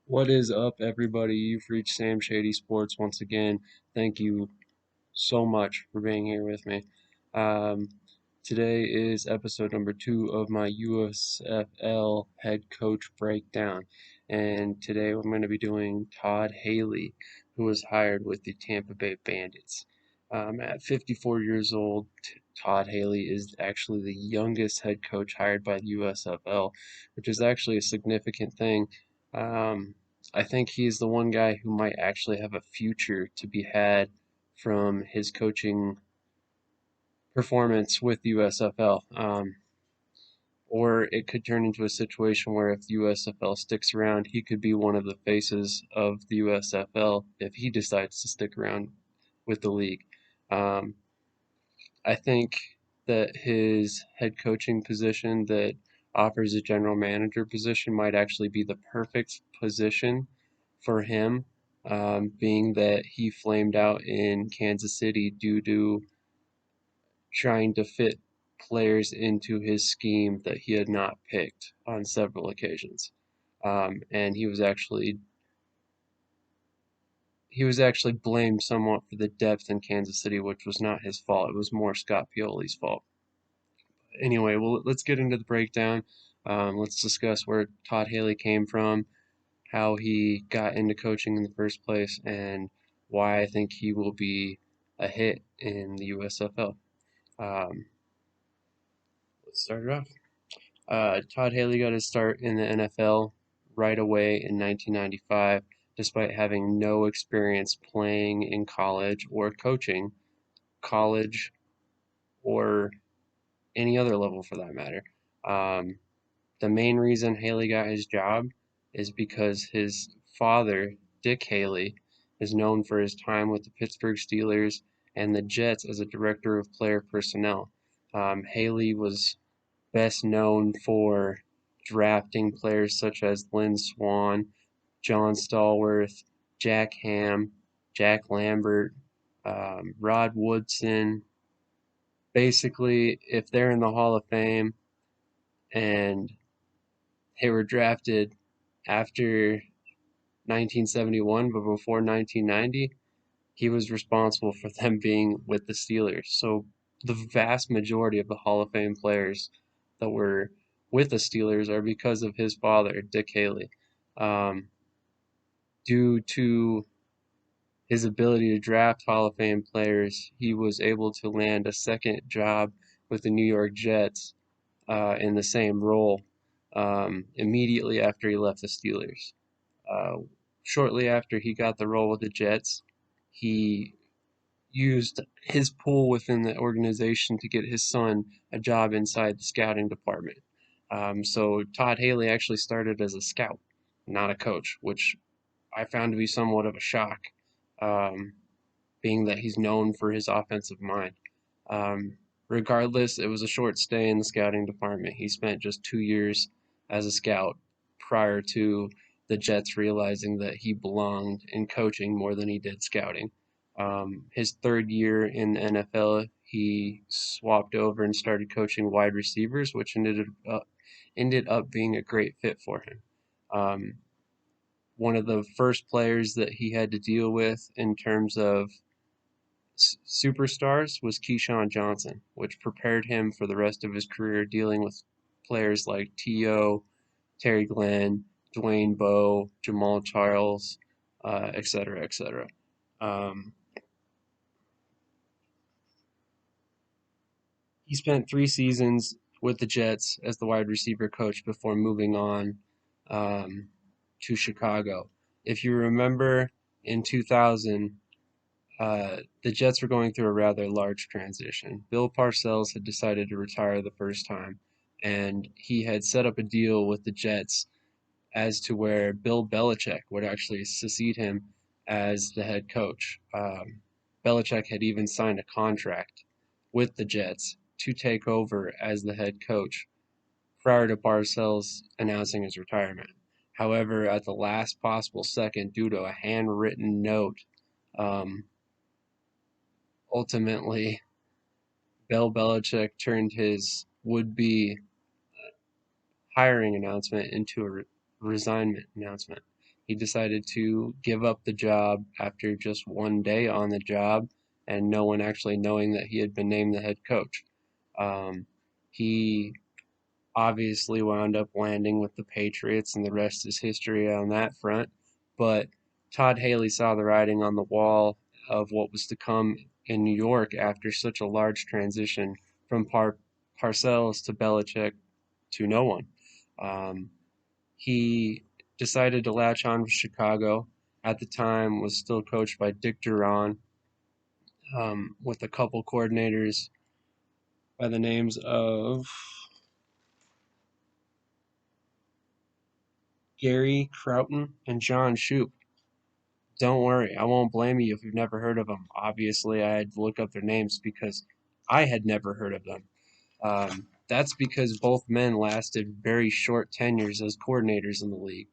What is up, everybody? You've reached Sam Shady Sports once again. Thank you so much for being here with me. Um, Today is episode number 2 of my USFL head coach breakdown. And today I'm going to be doing Todd Haley, who was hired with the Tampa Bay Bandits. At 54 years old, Todd Haley is actually the youngest head coach hired by the USFL, which is actually a significant thing. Um, I think he's the one guy who might actually have a future to be had from his coaching performance with the USFL. Or it could turn into a situation where if the USFL sticks around, he could be one of the faces of the USFL if he decides to stick around with the league. Um, I think that his head coaching position that offers a general manager position might actually be the perfect position for him, being that he flamed out in Kansas City due to trying to fit players into his scheme that he had not picked on several occasions. And he was actually blamed somewhat for the depth in Kansas City, which was not his fault. It was more Scott Pioli's fault. Anyway, well, let's get into the breakdown. Let's discuss where Todd Haley came from, how he got into coaching in the first place, and why I think he will be a hit in the USFL. Um, let's start it off. Todd Haley got his start in the NFL right away in 1995, despite having no experience playing in college or coaching college or any other level for that matter. Um, the main reason Haley got his job is because his father, Dick Haley, is known for his time with the Pittsburgh Steelers and the Jets as a director of player personnel. Haley was best known for drafting players such as Lynn Swann, John Stallworth, Jack Ham, Jack Lambert, Rod Woodson. Basically, if they're in the Hall of Fame and they were drafted after 1971 but before 1990, he was responsible for them being with the Steelers. So the vast majority of the Hall of Fame players that were with the Steelers are because of his father, Dick Haley. Um, Due to his ability to draft Hall of Fame players, he was able to land a second job with the New York Jets in the same role immediately after he left the Steelers. Uh, Shortly after he got the role with the Jets, he used his pull within the organization to get his son a job inside the scouting department. So Todd Haley actually started as a scout, not a coach, which I found to be somewhat of a shock, um, being that he's known for his offensive mind. Um, Regardless, it was a short stay in the scouting department. He spent just 2 years as a scout prior to the Jets realizing that he belonged in coaching more than he did scouting. His third year in the NFL, he swapped over and started coaching wide receivers, which ended up being a great fit for him. Um, One of the first players that he had to deal with in terms of superstars was Keyshawn Johnson, which prepared him for the rest of his career dealing with players like T.O., Terry Glenn, Dwayne Bowe, Jamal Charles, et cetera, et cetera. Um, he spent 3 seasons with the Jets as the wide receiver coach before moving on um, to Chicago. If you remember in 2000, the Jets were going through a rather large transition. Bill Parcells had decided to retire the first time, and he had set up a deal with the Jets as to where Bill Belichick would actually succeed him as the head coach. Belichick had even signed a contract with the Jets to take over as the head coach prior to Parcells announcing his retirement. However, at the last possible second, due to a handwritten note, um, ultimately Bill Belichick turned his would-be hiring announcement into a resignment announcement. he decided to give up the job after just one day on the job and no one actually knowing that he had been named the head coach. He obviously wound up landing with the Patriots, and the rest is history on that front. But Todd Haley saw the writing on the wall of what was to come in New York after such a large transition from Parcells to Belichick to no one. He decided to latch on with Chicago. At the time, was still coached by Dick Duran, with a couple coordinators by the names of Gary Crowton and John Shoup. Don't worry, I won't blame you if you've never heard of them. Obviously, I had to look up their names because I had never heard of them. That's because both men lasted very short tenures as coordinators in the league.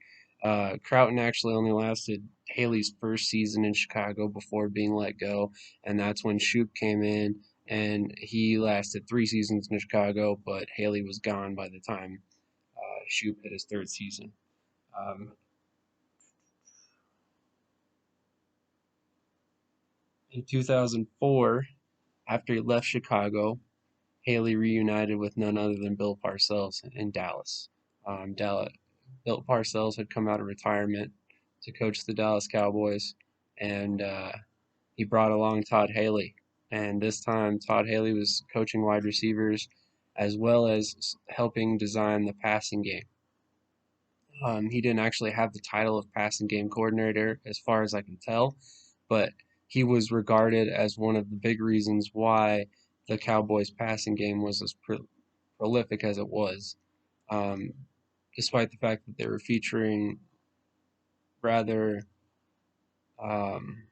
Crowton actually only lasted Haley's first season in Chicago before being let go, and that's when Shoup came in, and he lasted 3 seasons in Chicago, but Haley was gone by the time Shoup hit his third season. Um, in 2004, after he left Chicago, Haley reunited with none other than Bill Parcells in Dallas. Bill Parcells had come out of retirement to coach the Dallas Cowboys, and he brought along Todd Haley. And this time, Todd Haley was coaching wide receivers as well as helping design the passing game. He didn't actually have the title of passing game coordinator, as far as I can tell, but he was regarded as one of the big reasons why the Cowboys' passing game was as prolific as it was, um, despite the fact that they were featuring rather, um,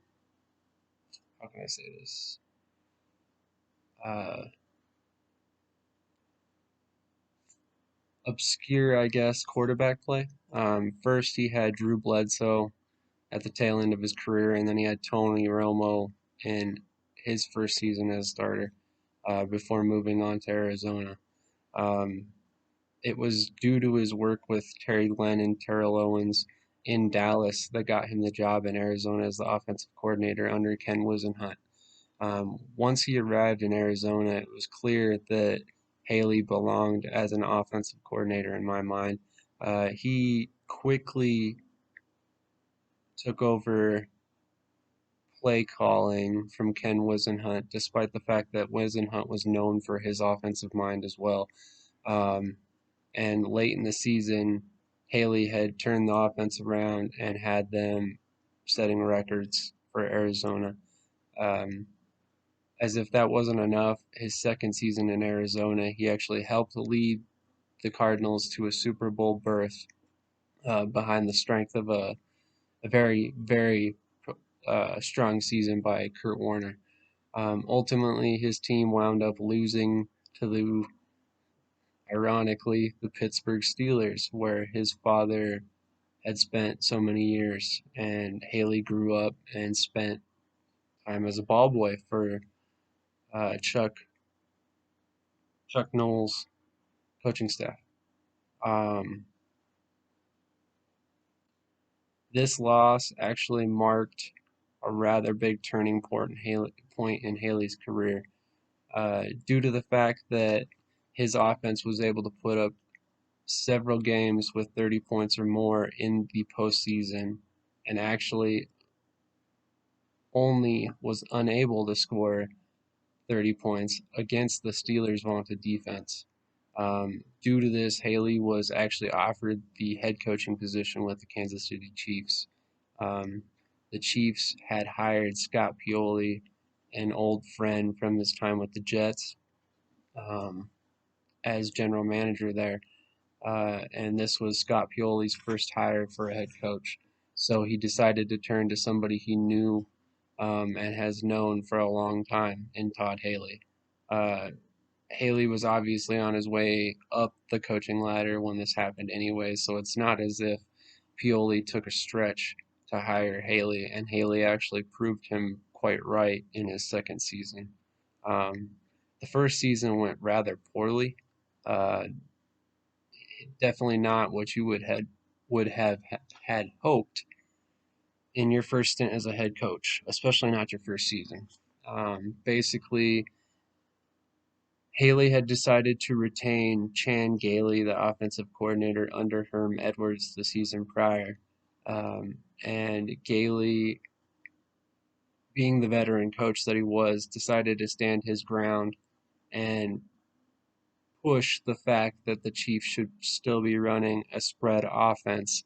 how can I say this? Uh, Obscure, I guess, quarterback play. First, he had Drew Bledsoe at the tail end of his career, and then he had Tony Romo in his first season as starter before moving on to Arizona. Um, it was due to his work with Terry Glenn and Terrell Owens in Dallas that got him the job in Arizona as the offensive coordinator under Ken Wisenhunt. Once he arrived in Arizona, it was clear that Haley belonged as an offensive coordinator in my mind. He quickly took over play calling from Ken Wisenhunt, despite the fact that Wisenhunt was known for his offensive mind as well. Um, and late in the season, Haley had turned the offense around and had them setting records for Arizona. Um, as if that wasn't enough, his second season in Arizona, he actually helped lead the Cardinals to a Super Bowl berth behind the strength of a very, very strong season by Kurt Warner. Ultimately, his team wound up losing to ironically, the Pittsburgh Steelers, where his father had spent so many years, and Haley grew up and spent time as a ball boy for Chuck Noll's coaching staff. Um, this loss actually marked a rather big turning point in Haley's career, due to the fact that his offense was able to put up several games with 30 points or more in the postseason, and actually only was unable to score 30 points against the Steelers' vaunted defense. Due to this, Haley was actually offered the head coaching position with the Kansas City Chiefs. Um, the Chiefs had hired Scott Pioli, an old friend from his time with the Jets, um, as general manager there. And this was Scott Pioli's first hire for a head coach. So he decided to turn to somebody he knew and has known for a long time in Todd Haley. Uh, Haley was obviously on his way up the coaching ladder when this happened anyway, so it's not as if Pioli took a stretch to hire Haley, and Haley actually proved him quite right in his second season. Um, the first season went rather poorly. Uh, Definitely not what you would have had hoped, in your first stint as a head coach, especially not your first season. Basically, Haley had decided to retain Chan Gailey, the offensive coordinator, under Herm Edwards the season prior. And Gailey, being the veteran coach that he was, decided to stand his ground and push the fact that the Chiefs should still be running a spread offense,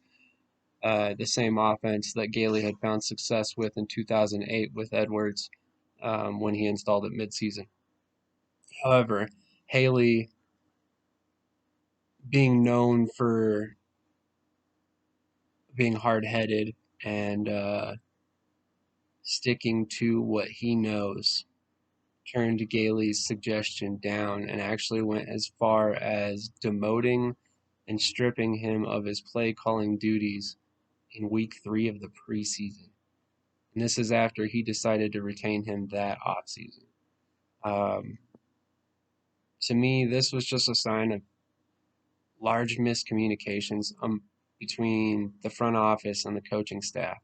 the same offense that Gailey had found success with in 2008 with Edwards when he installed it midseason. However, Haley, being known for being hard-headed and sticking to what he knows, turned Gailey's suggestion down and actually went as far as demoting and stripping him of his play calling duties in week 3 of the preseason. And this is after he decided to retain him that offseason. Um, to me, this was just a sign of large miscommunications between the front office and the coaching staff.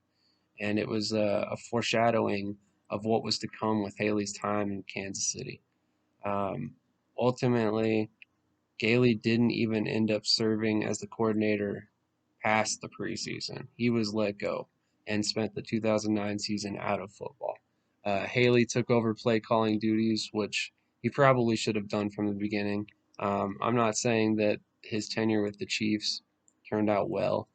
And it was a foreshadowing of what was to come with Haley's time in Kansas City. Ultimately, Gailey didn't even end up serving as the coordinator past the preseason. He was let go and spent the 2009 season out of football. Haley took over play calling duties, which he probably should have done from the beginning. I'm not saying that his tenure with the Chiefs turned out well,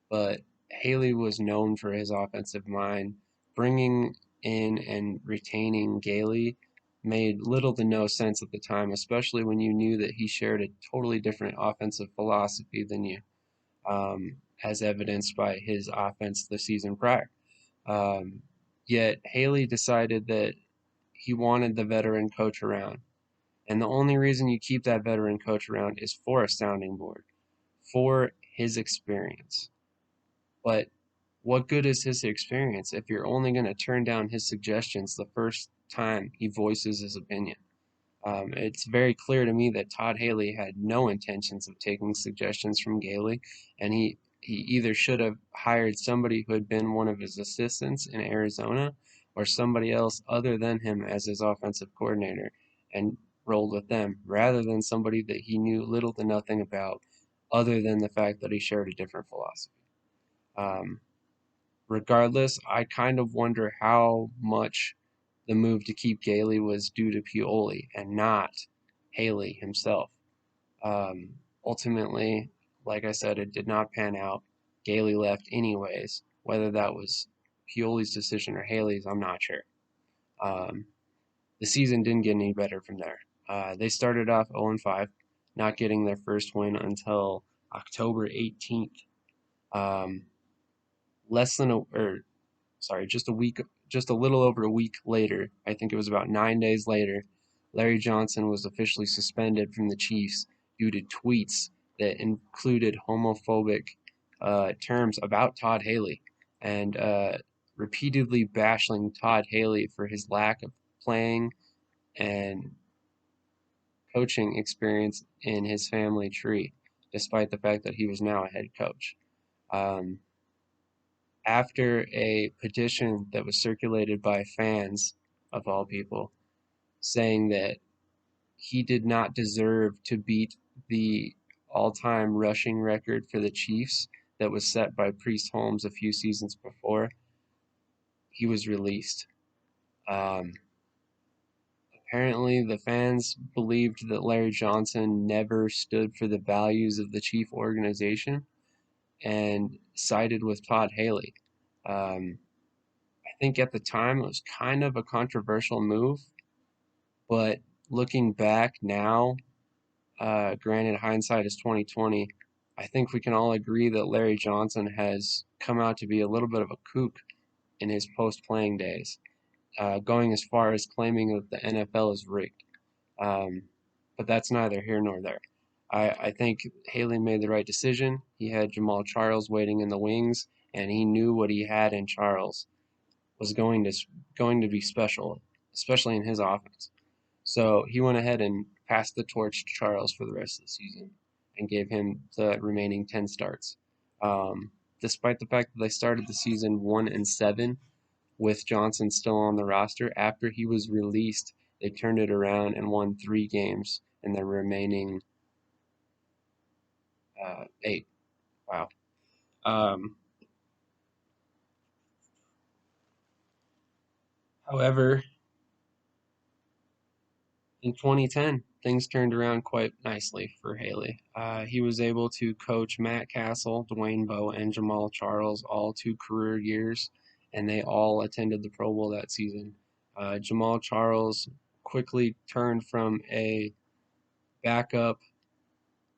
but Haley was known for his offensive mind. Bringing in and retaining Gailey made little to no sense at the time, especially when you knew that he shared a totally different offensive philosophy than you, as evidenced by his offense the season prior. Um, Yet Haley decided that he wanted the veteran coach around. And the only reason you keep that veteran coach around is for a sounding board, for his experience. But what good is his experience if you're only going to turn down his suggestions the first time he voices his opinion? It's very clear to me that Todd Haley had no intentions of taking suggestions from Gailey, and he either should have hired somebody who had been one of his assistants in Arizona or somebody else other than him as his offensive coordinator and rolled with them rather than somebody that he knew little to nothing about other than the fact that he shared a different philosophy. Um, Regardless, I kind of wonder how much the move to keep Gailey was due to Pioli and not Haley himself. Ultimately, like I said, it did not pan out. Gailey left anyways. Whether that was Pioli's decision or Haley's, I'm not sure. Um, the season didn't get any better from there. They started off 0-5, not getting their first win until October 18th. Um, less than a, or sorry, just a little over a week later, I think it was about 9 days later, Larry Johnson was officially suspended from the Chiefs due to tweets that included homophobic terms about Todd Haley and repeatedly bashing Todd Haley for his lack of playing and coaching experience in his family tree, despite the fact that he was now a head coach. Um, After a petition that was circulated by fans, of all people, saying that he did not deserve to beat the all-time rushing record for the Chiefs that was set by Priest Holmes a few seasons before, he was released. Um, Apparently, the fans believed that Larry Johnson never stood for the values of the Chief organization and sided with Todd Haley. Um, I think at the time it was kind of a controversial move, but looking back now, granted hindsight is 2020, I think we can all agree that Larry Johnson has come out to be a little bit of a kook in his post-playing days, going as far as claiming that the NFL is rigged. Um, but that's neither here nor there. I think Haley made the right decision. He had Jamal Charles waiting in the wings, and he knew what he had in Charles was going to be special, especially in his offense. So he went ahead and passed the torch to Charles for the rest of the season and gave him the remaining 10 starts. Um, despite the fact that they started the season 1-7 with Johnson still on the roster, after he was released, they turned it around and won 3 games in their remaining 8. Wow. Um, However, in 2010, things turned around quite nicely for Haley. He was able to coach Matt Castle, Dwayne Bowe, and Jamal Charles, all 2 career years, and they all attended the Pro Bowl that season. Jamal Charles quickly turned from a backup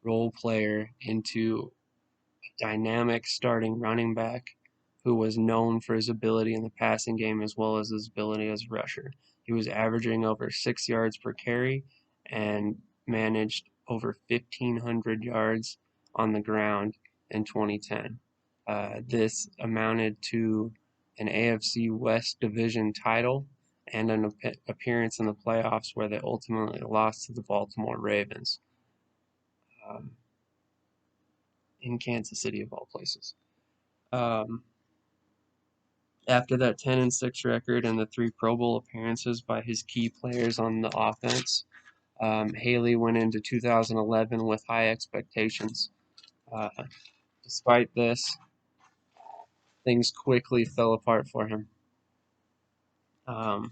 role player into dynamic starting running back who was known for his ability in the passing game as well as his ability as a rusher. He was averaging over 6 yards per carry and managed over 1,500 yards on the ground in 2010. This amounted to an AFC West division title and an appearance in the playoffs where they ultimately lost to the Baltimore Ravens um, in Kansas City, of all places. Um, After that 10-6 record and the 3 Pro Bowl appearances by his key players on the offense, Haley went into 2011 with high expectations. Uh, Despite this, things quickly fell apart for him. Um,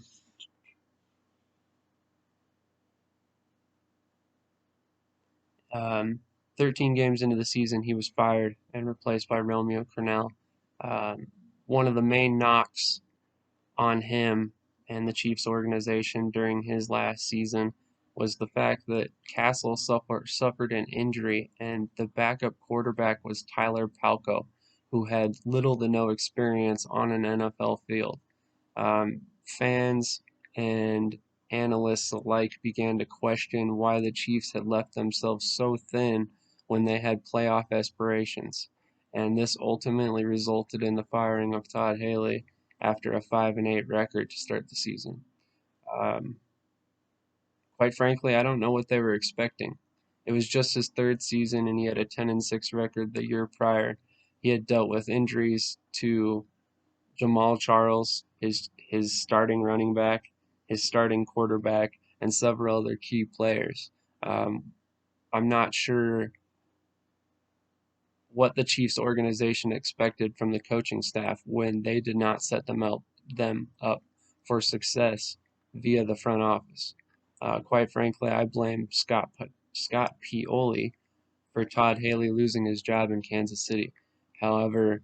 13 games into the season, he was fired and replaced by Romeo Crennel. Um, One of the main knocks on him and the Chiefs organization during his last season was the fact that Castle suffered an injury, and the backup quarterback was Tyler Palko, who had little to no experience on an NFL field. Fans and analysts alike began to question why the Chiefs had left themselves so thin when they had playoff aspirations, and this ultimately resulted in the firing of Todd Haley after a 5-8 record to start the season. Um, Quite frankly, I don't know what they were expecting. It was just his 3rd season, and he had a 10-6 record the year prior. He had dealt with injuries to Jamal Charles, his starting running back, his starting quarterback, and several other key players. I'm not sure what the Chiefs organization expected from the coaching staff when they did not set them up for success via the front office. Quite frankly, I blame Scott Pioli for Todd Haley losing his job in Kansas City. However,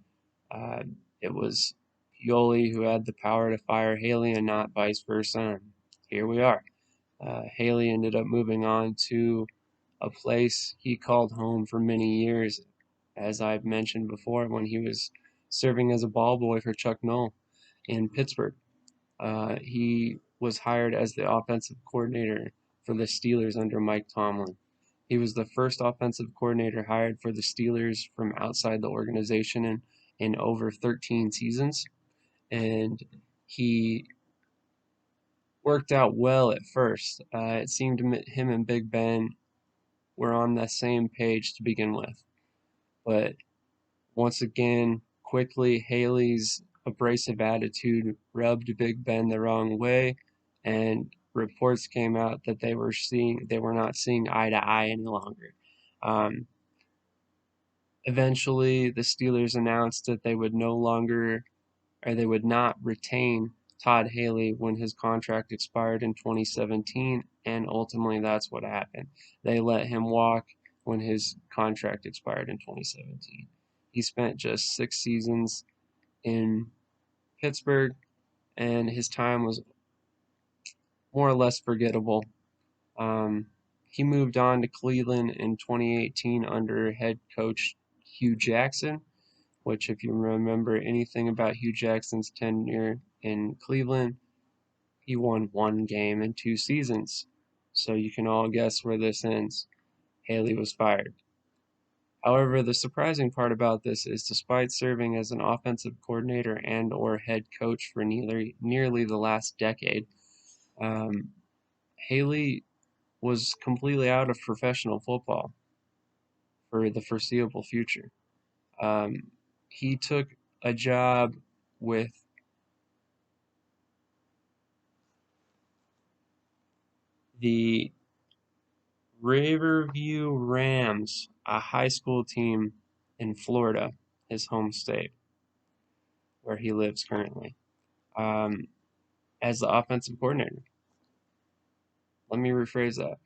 uh, it was Pioli who had the power to fire Haley and not vice versa. And here we are. Haley ended up moving on to a place he called home for many years, as I've mentioned before, when he was serving as a ball boy for Chuck Noll in Pittsburgh. He was hired as the offensive coordinator for the Steelers under Mike Tomlin. He was the first offensive coordinator hired for the Steelers from outside the organization in over 13 seasons, and he worked out well at first. It seemed him and Big Ben were on the same page to begin with, but once again, quickly, Haley's abrasive attitude rubbed Big Ben the wrong way, and reports came out that they were not seeing eye to eye any longer. Um, Eventually, the Steelers announced that they would no longer, or they would not retain Todd Haley when his contract expired in 2017, and ultimately that's what happened. They let him walk when his contract expired in 2017. He spent just 6 seasons in Pittsburgh, and his time was more or less forgettable. Um, he moved on to Cleveland in 2018 under head coach Hugh Jackson, which, if you remember anything about Hugh Jackson's tenure in Cleveland, he won 1 game in 2 seasons. So you can all guess where this ends. Haley was fired. However, the surprising part about this is despite serving as an offensive coordinator and or head coach for nearly the last decade, um, Haley was completely out of professional football for the foreseeable future. Um, he took a job with the Riverview Rams, a high school team in Florida, his home state, where he lives currently, um, as the offensive coordinator. Let me rephrase that.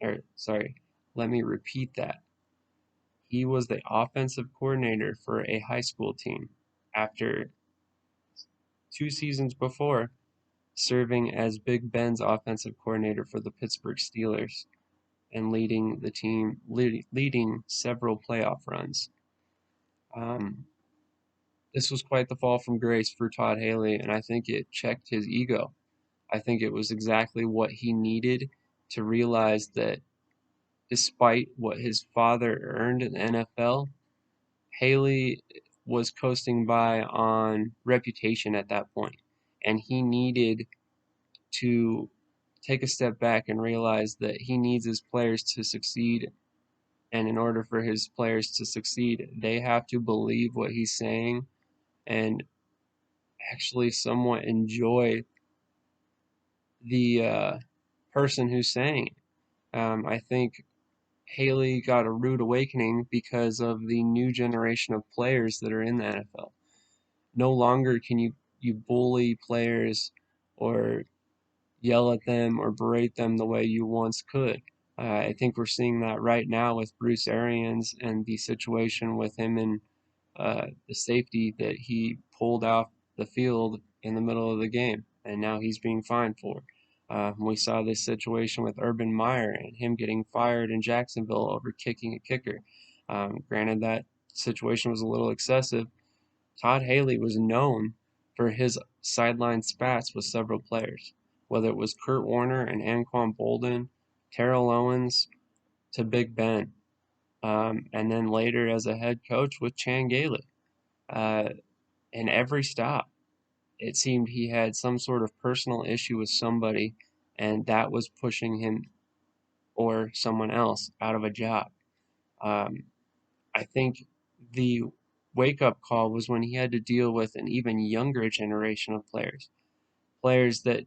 Or, sorry, let me repeat that. He was the offensive coordinator for a high school team after 2 seasons before serving as Big Ben's offensive coordinator for the Pittsburgh Steelers and leading the team, leading several playoff runs. Um, this was quite the fall from grace for Todd Haley, and I think it checked his ego. I think it was exactly what he needed to realize that despite what his father earned in the NFL, Haley was coasting by on reputation at that point, and he needed to take a step back and realize that he needs his players to succeed. And in order for his players to succeed, they have to believe what he's saying and actually somewhat enjoy the person who's saying it. I think Haley got a rude awakening because of the new generation of players that are in the NFL. No longer can you bully players or yell at them or berate them the way you once could. I think we're seeing that right now with Bruce Arians and the situation with him and the safety that he pulled off the field in the middle of the game, and now he's being fined for. We saw this situation with Urban Meyer and him getting fired in Jacksonville over kicking a kicker. Granted, that situation was a little excessive. Todd Haley was known for his sideline spats with several players, whether it was Kurt Warner and Anquan Bolden, Terrell Owens to Big Ben, and then later as a head coach with Chan Gailey. Uh, in every stop, it seemed he had some sort of personal issue with somebody, and that was pushing him or someone else out of a job. Um, I think the wake up call was when he had to deal with an even younger generation of players, players that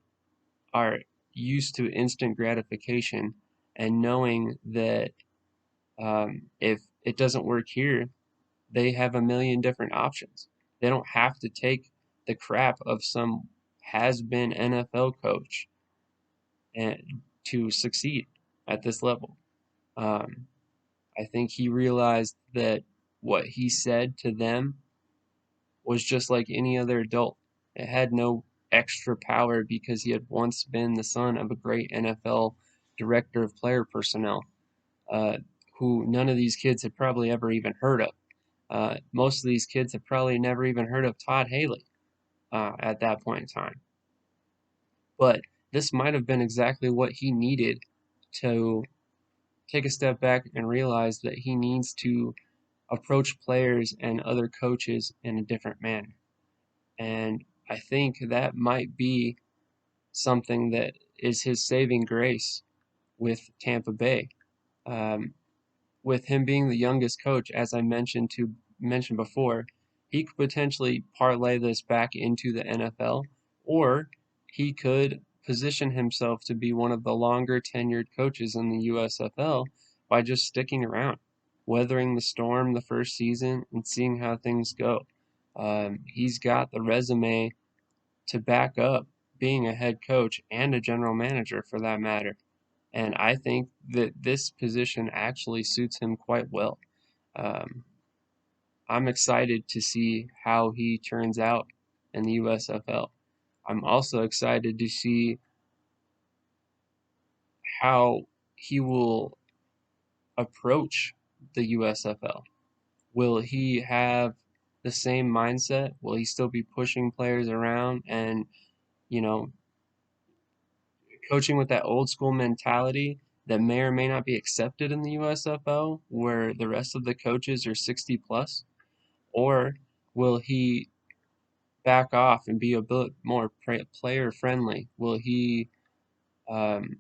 are used to instant gratification and knowing that if it doesn't work here, they have a million different options. They don't have to take the crap of some has been NFL coach and to succeed at this level. Um, I think he realized that what he said to them was just like any other adult. It had no extra power because he had once been the son of a great NFL director of player personnel, uh, who none of these kids had probably ever even heard of. Most of these kids have probably never even heard of Todd Haley at that point in time. But this might have been exactly what he needed to take a step back and realize that he needs to approach players and other coaches in a different manner. And I think that might be something that is his saving grace with Tampa Bay. Um, with him being the youngest coach, as I mentioned before, he could potentially parlay this back into the NFL, or he could position himself to be one of the longer tenured coaches in the USFL by just sticking around, weathering the storm the first season and seeing how things go. He's got the resume to back up being a head coach and a general manager for that matter. And I think that this position actually suits him quite well. Um, I'm excited to see how he turns out in the USFL. I'm also excited to see how he will approach the USFL. Will he have the same mindset? Will he still be pushing players around and, you know, coaching with that old school mentality that may or may not be accepted in the USFL, where the rest of the coaches are 60 plus? Or will he back off and be a bit more player friendly? Will he um,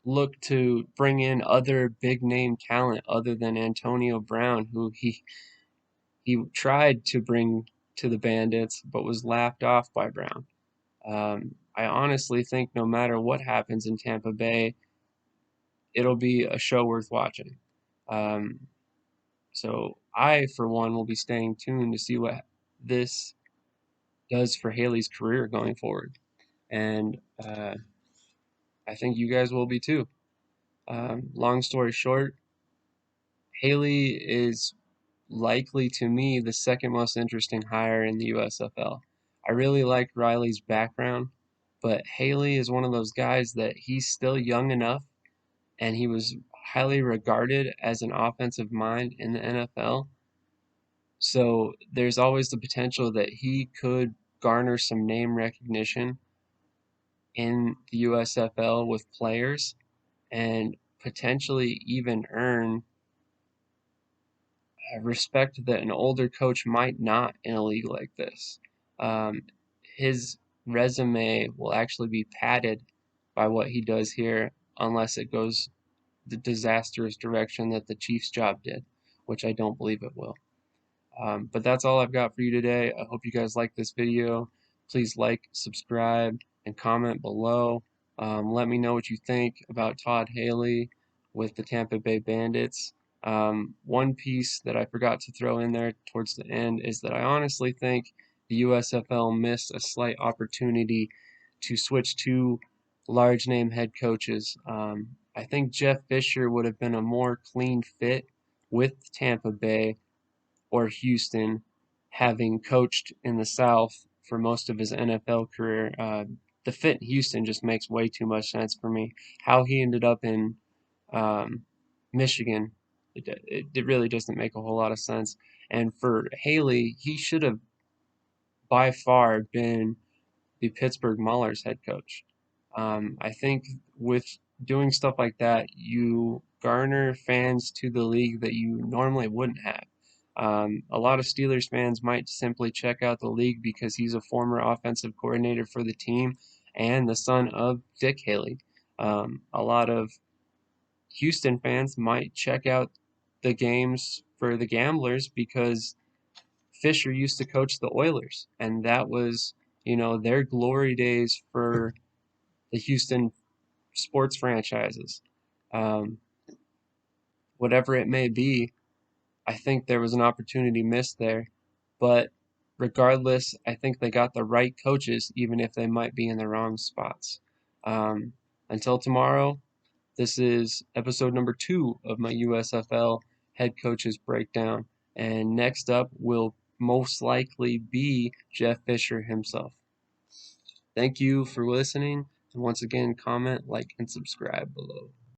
look to bring in other big name talent other than Antonio Brown, who he he tried to bring to the Bandits, but was laughed off by Brown. I honestly think no matter what happens in Tampa Bay, it'll be a show worth watching. Um, so I, for one, will be staying tuned to see what this does for Haley's career going forward. And I think you guys will be too. Long story short, Haley is likely to me the second most interesting hire in the USFL. I really like Riley's background, but Haley is one of those guys that he's still young enough and he was highly regarded as an offensive mind in the NFL. So there's always the potential that he could garner some name recognition in the USFL with players and potentially even earn respect that an older coach might not in a league like this. Um, his resume will actually be padded by what he does here unless it goes the disastrous direction that the Chiefs' job did, which I don't believe it will. But that's all I've got for you today. I hope you guys like this video. Please like, subscribe, and comment below. Let me know what you think about Todd Haley with the Tampa Bay Bandits. One piece that I forgot to throw in there towards the end is that I honestly think the USFL missed a slight opportunity to switch to large name head coaches. I think Jeff Fisher would have been a more clean fit with Tampa Bay or Houston, having coached in the South for most of his NFL career. The fit in Houston just makes way too much sense for me. How he ended up in um, Michigan, it really doesn't make a whole lot of sense. And for Haley, he should have by far been the Pittsburgh Maulers head coach. I think with doing stuff like that, you garner fans to the league that you normally wouldn't have. A lot of Steelers fans might simply check out the league because he's a former offensive coordinator for the team and the son of Dick Haley. A lot of Houston fans might check out the games for the Gamblers because Fisher used to coach the Oilers, and that was, their glory days for the Houston sports franchises. Um, Whatever it may be, I think there was an opportunity missed there. But regardless, I think they got the right coaches, even if they might be in the wrong spots. Um, until tomorrow, this is episode number 2 of my USFL head coaches breakdown. And next up will most likely be Jeff Fisher himself. Thank you for listening. And once again, comment, like, and subscribe below.